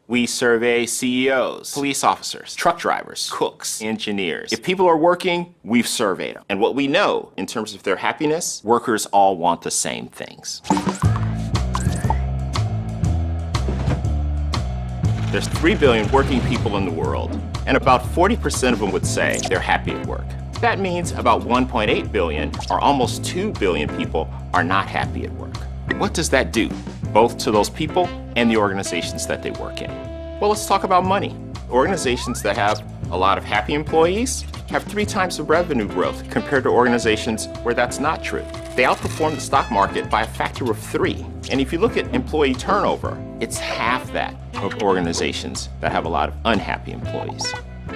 We survey CEOs, police officers, truck drivers, cooks, engineers. If people are working, we've surveyed them. And what we know in terms of their happiness, workers all want the same things. There's 3 billion working people in the world, and about 40% of them would say they're happy at work. That means about 1.8 billion, or almost 2 billion people, are not happy at work. What does that do, both to those people and the organizations that they work in? Well, let's talk about money. Organizations that have a lot of happy employees have 3 times the revenue growth compared to organizations where that's not true. They outperform the stock market by a factor of 3. And if you look at employee turnover, it's half that of organizations that have a lot of unhappy employees.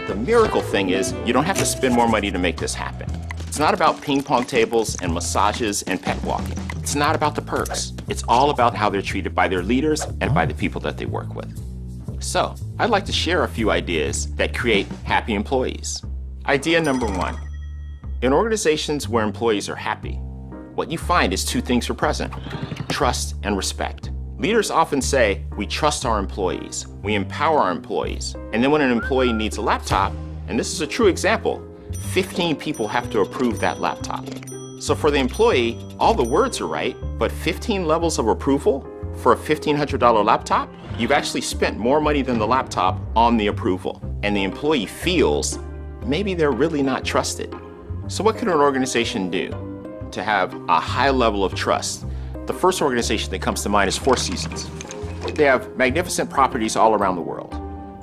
The miracle thing is you don't have to spend more money to make this happen. It's not about ping pong tables and massages and pet walking. It's not about the perks. It's all about how they're treated by their leaders and by the people that they work with. So, I'd like to share a few ideas that create happy employees. Idea number 1. In organizations where employees are happy, what you find is 2 things are present: trust and respect. Leaders often say, we trust our employees, we empower our employees, and then when an employee needs a laptop, and this is a true example, 15 people have to approve that laptop. So for the employee, all the words are right, but 15 levels of approval for a $1,500 laptop? You've actually spent more money than the laptop on the approval, and the employee feels maybe they're really not trusted. So what can an organization do to have a high level of trust? The first organization that comes to mind is Four Seasons. They have magnificent properties all around the world,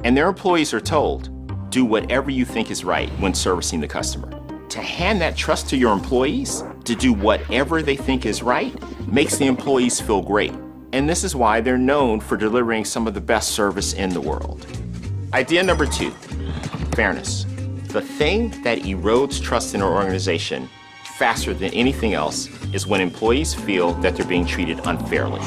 and their employees are told, do whatever you think is right when servicing the customer. To hand that trust to your employees, to do whatever they think is right, makes the employees feel great. And this is why they're known for delivering some of the best service in the world. Idea number 2, fairness. The thing that erodes trust in an organization faster than anything else is when employees feel that they're being treated unfairly.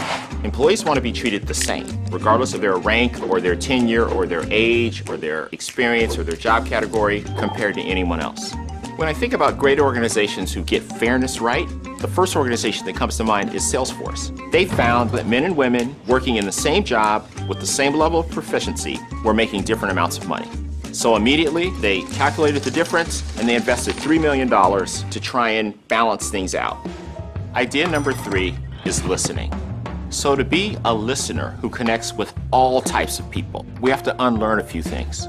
Employees want to be treated the same, regardless of their rank or their tenure or their age or their experience or their job category compared to anyone else. When I think about great organizations who get fairness right, the first organization that comes to mind is Salesforce. They found that men and women working in the same job with the same level of proficiency were making different amounts of money. So immediately, they calculated the difference and they invested $3 million to try and balance things out. Idea number 3 is listening. So to be a listener who connects with all types of people, we have to unlearn a few things.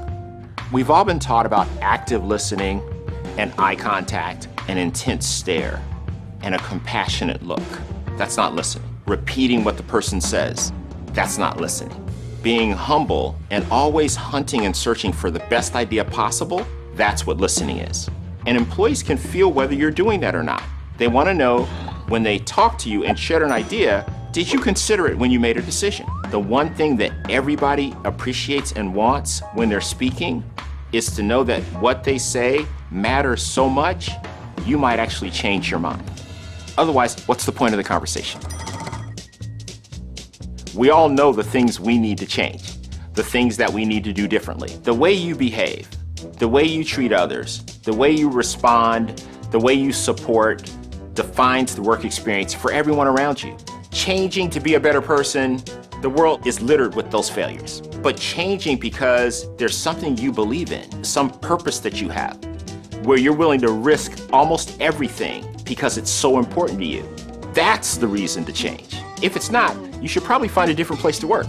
We've all been taught about active listening and eye contact, an intense stare, and a compassionate look. That's not listening. Repeating what the person says, that's not listening. Being humble and always hunting and searching for the best idea possible, that's what listening is. And employees can feel whether you're doing that or not. They want to know when they talk to you and share an idea, did you consider it when you made a decision? The one thing that everybody appreciates and wants when they're speaking is to know that what they say matters so much, you might actually change your mind. Otherwise, what's the point of the conversation? We all know the things we need to change, the things that we need to do differently. The way you behave, the way you treat others, the way you respond, the way you support defines the work experience for everyone around you. Changing to be a better person, the world is littered with those failures. But changing because there's something you believe in, some purpose that you have, where you're willing to risk almost everything because it's so important to you. That's the reason to change. If it's not, you should probably find a different place to work.